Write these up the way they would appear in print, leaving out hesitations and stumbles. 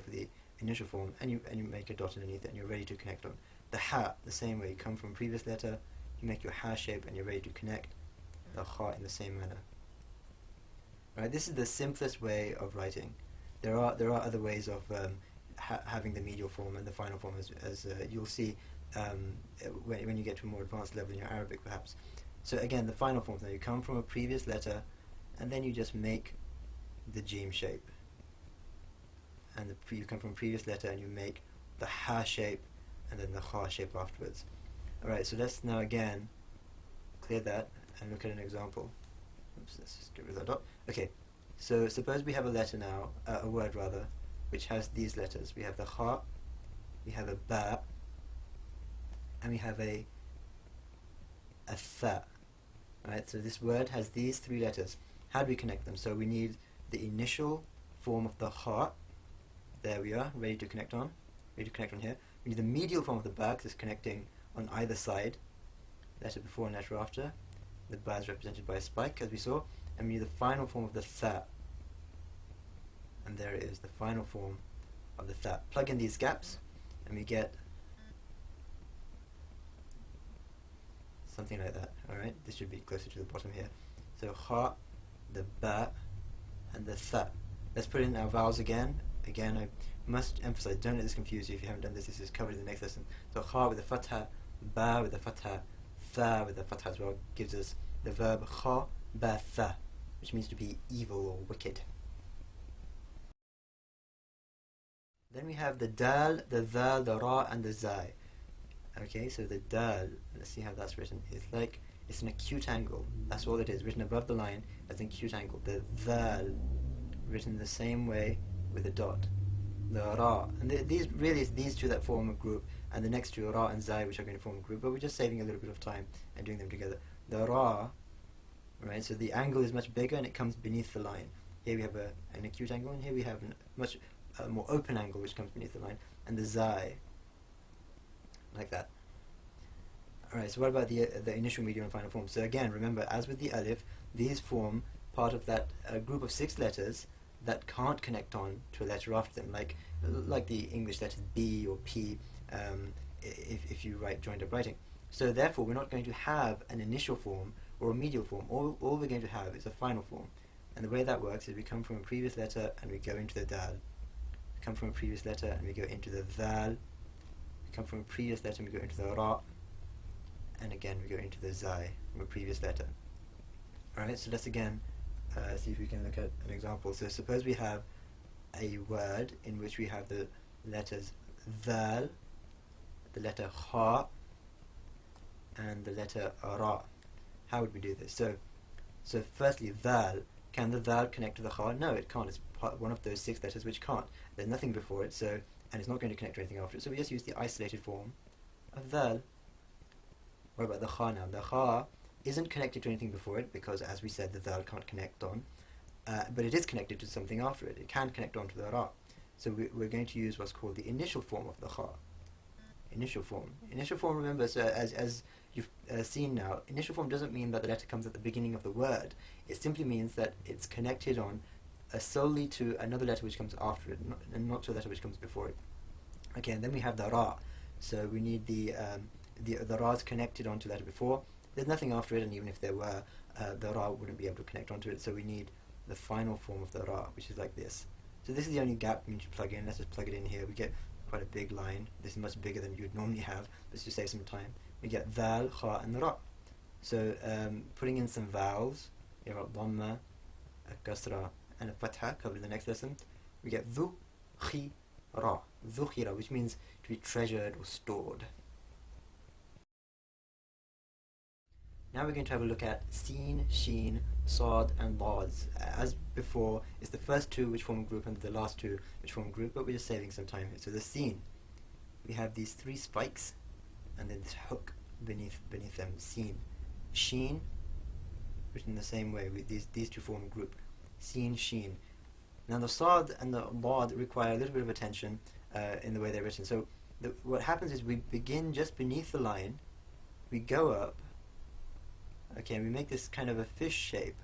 for the initial form, and you make a dot underneath it, and you're ready to connect on. The ha, the same way. You come from a previous letter, you make your ha shape, and you're ready to connect the ha in the same manner. Right, this is the simplest way of writing. There are other ways of having the medial form and the final form, as you'll see when you get to a more advanced level in your Arabic, perhaps. So again, the final form. Now you come from a previous letter, and then you just make the jim shape. And you come from a previous letter, and you make the ha shape, and then the ha shape afterwards. All right. So let's now again clear that and look at an example. Oops, let's just get rid of that dot. Okay, so suppose we have a letter now, a word rather, which has these letters. We have the ha, we have a ba, and we have a tha. Right, so this word has these three letters. How do we connect them? So we need the initial form of the ha. There we are, ready to connect on. Ready to connect on here. We need the medial form of the ba, because it's connecting on either side, letter before and letter after. The ba is represented by a spike, as we saw, and we need the final form of the tha. And there it is, the final form of the tha. Plug in these gaps, and we get something like that. Alright, this should be closer to the bottom here. So ha, the ba, and the tha. Let's put in our vowels again. Again, I must emphasize, don't let this confuse you if you haven't done this. This is covered in the next lesson. So ha with the fatha, ba with the fatha, tha with the fatha as well, gives us the verb kha ba tha, which means to be evil or wicked. Then we have the dal, the dhal, the ra, and the zai. Okay, so the dal, let's see how that's written. It's an acute angle. That's all it is, written above the line as an acute angle. The dhal, written the same way with a dot. The ra, and these really is these two that form a group, and the next two, ra and zai, which are going to form a group, but we're just saving a little bit of time and doing them together. The ra, right, so the angle is much bigger and it comes beneath the line. Here we have an acute angle, and here we have a much more open angle which comes beneath the line, and the zai, like that. Alright, so what about the initial, medial, and final form? So again, remember, as with the alif, these form part of that group of 6 letters that can't connect on to a letter after them, like the English letters B or P, if you write joined up writing. So therefore, we're not going to have an initial form or a medial form. All we're going to have is a final form. And the way that works is we come from a previous letter and we go into the dal. We come from a previous letter and we go into the dhal. We come from a previous letter and we go into the ra. And again, we go into the zai from a previous letter. Alright, so let's again see if we can look at an example. So suppose we have a word in which we have the letters dhal, the letter kha, and the letter ra. How would we do this? So firstly, dhal. Can the dhal connect to the kha? No, it can't. It's one of those 6 letters which can't. There's nothing before it, and it's not going to connect to anything after it. So we just use the isolated form of dhal. What about the kha now? The kha isn't connected to anything before it, because as we said, the dhal can't connect on, but it is connected to something after it. It can connect on to the ra. So we're going to use what's called the initial form of the kha. Initial form. Initial form, remember, so as you've seen now, initial form doesn't mean that the letter comes at the beginning of the word. It simply means that it's connected on solely to another letter which comes after it, and not to a letter which comes before it. Okay, and then we have the ra. So we need the ra's connected onto the letter before. There's nothing after it, and even if there were, the ra wouldn't be able to connect onto it. So we need the final form of the ra, which is like this. So this is the only gap we need to plug in. Let's just plug it in here. We get quite a big line. This is much bigger than you would normally have. Let's just save some time. We get dhal, kha, and ra. So putting in some vowels, we have a dhamma, a kasra, and a fatha covered in the next lesson. We get dhu, khi, ra. Dhukhira, which means to be treasured or stored. Now we're going to have a look at Sin, Sheen, Sad, and Dads. As before, it's the first 2 which form a group and the last 2 which form a group, but we're just saving some time here. So the Sin, we have these 3 spikes and then this hook beneath them. Sin. Sheen, written the same way. These 2 form a group. Sin, Sheen. Now the Sad and the Dad require a little bit of attention in the way they're written. So what happens is we begin just beneath the line, we go up, okay, and we make this kind of a fish shape,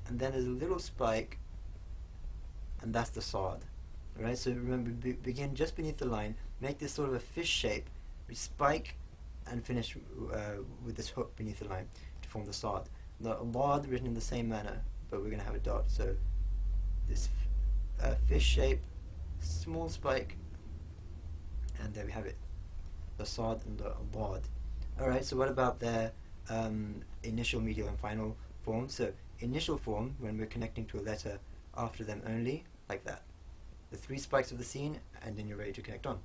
and then there's a little spike, and that's the Sad. Alright, so remember, begin just beneath the line, make this sort of a fish shape, we spike and finish with this hook beneath the line to form the sad. The lad written in the same manner, but we're going to have a dot. So this fish shape, small spike, and there we have it, the sad and the lad. Alright, so what about their initial, medial, and final form? So initial form, when we're connecting to a letter after them only, like that. The 3 spikes of the scene, and then you're ready to connect on.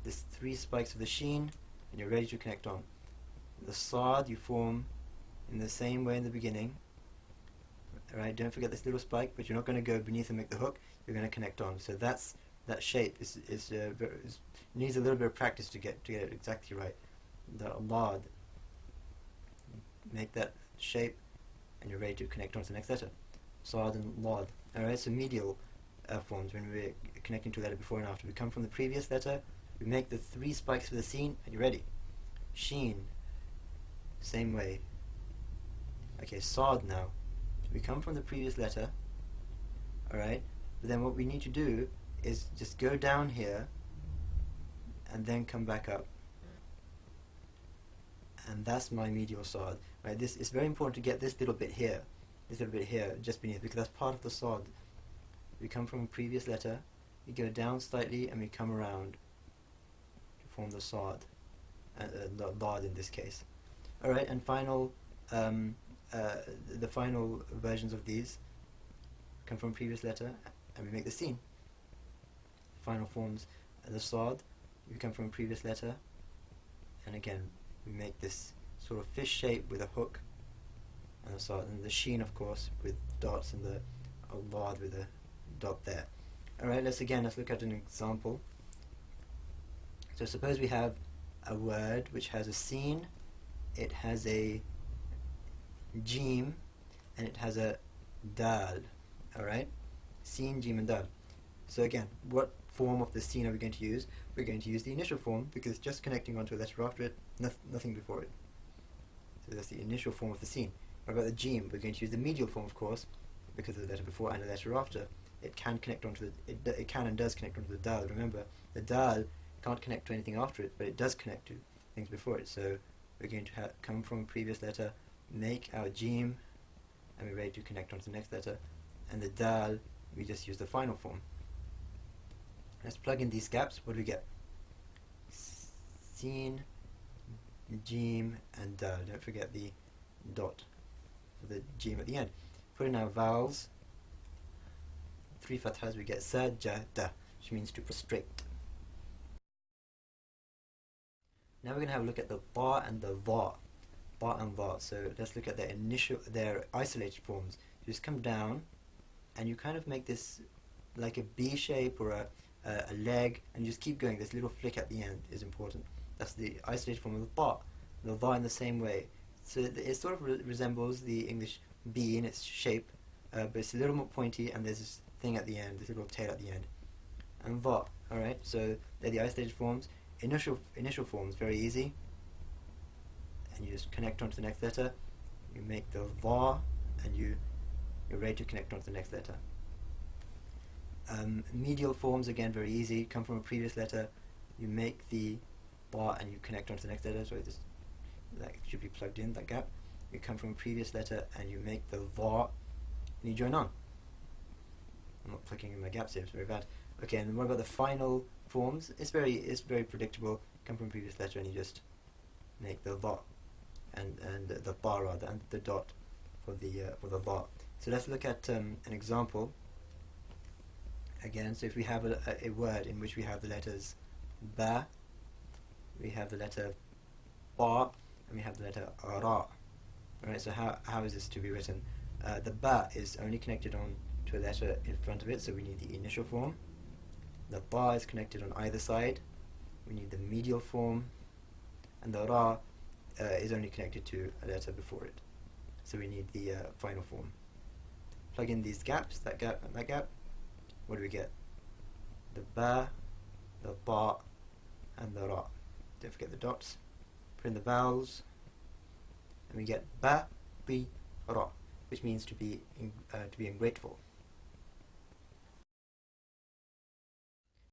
This 3 spikes of the sheen, and you're ready to connect on. The sad you form in the same way in the beginning. Alright, don't forget this little spike, but you're not going to go beneath and make the hook, you're going to connect on. So that shape needs a little bit of practice to get it exactly right. The lad, make that shape, and you're ready to connect on to the next letter. Sad and lad. Alright, so medial forms, when we're connecting to a letter before and after. We come from the previous letter, we make the 3 spikes for the scene, and you're ready. Sheen, same way. Okay, sad now. We come from the previous letter, alright, but then what we need to do is just go down here, and then come back up. And that's my medial sad. Right, this is very important to get this little bit here, just beneath, because that's part of the sad. We come from a previous letter, we go down slightly, and we come around to form the sad, the lad in this case. Alright, and final, the final versions of these come from a previous letter, and we make the scene. Final forms, the sad, we come from a previous letter, and again, we make this sort of fish shape with a hook, and the sad, and the sheen, of course, with dots, and the lad with a dot there. Alright, let's look at an example. So suppose we have a word which has a scene, it has a jim, and it has a dal. Alright, scene, jim, and dal. So again, what form of the scene are we going to use? We're going to use the initial form, because it's just connecting onto a letter after it, nothing before it. So that's the initial form of the scene. What about the jim? We're going to use the medial form, of course, because of the letter before and the letter after. It can connect onto it can and does connect onto the dal. Remember, the dal can't connect to anything after it, but it does connect to things before it. So we're going to come from a previous letter, make our jim, and we're ready to connect onto the next letter. And the dal, we just use the final form. Let's plug in these gaps. What do we get? Sin, jim, and dal. Don't forget the dot for the jim at the end. Put in our vowels. 3 fathas, we get sajada, which means to prostrate. Now we're going to have a look at the ba and the va. Ba and va. So let's look at their isolated forms. You just come down, and you kind of make this like a B shape or a leg, and you just keep going. This little flick at the end is important. That's the isolated form of the ba. The va in the same way. So it sort of resembles the English B in its shape, but it's a little more pointy, and there's this thing at the end, this little tail at the end. And va, alright, so they're the isolated forms. Initial forms, very easy. And you just connect onto the next letter. You make the va, and you're ready to connect onto the next letter. Medial forms, again, very easy. Come from a previous letter. You make the ba, and you connect onto the next letter. So that should be plugged in, that gap. You come from a previous letter, and you make the va, and you join on. I'm not plugging in my gaps here, it's very bad. Okay, and what about the final forms? It's very predictable. Come from a previous letter, and you just make the va, and the ba rather, and the dot for the va. So let's look at an example. Again, so if we have a word in which we have the letters ba, we have the letter ba, and we have the letter ra. Alright, so how is this to be written? The ba is only connected on to a letter in front of it, so we need the initial form. The ba is connected on either side, we need the medial form, and the ra is only connected to a letter before it, so we need the final form. Plug in these gaps, that gap, and that gap. What do we get? The ba, the ba, and the ra. Don't forget the dots. Put in the vowels, and we get ba, bi, ra, which means to be ungrateful.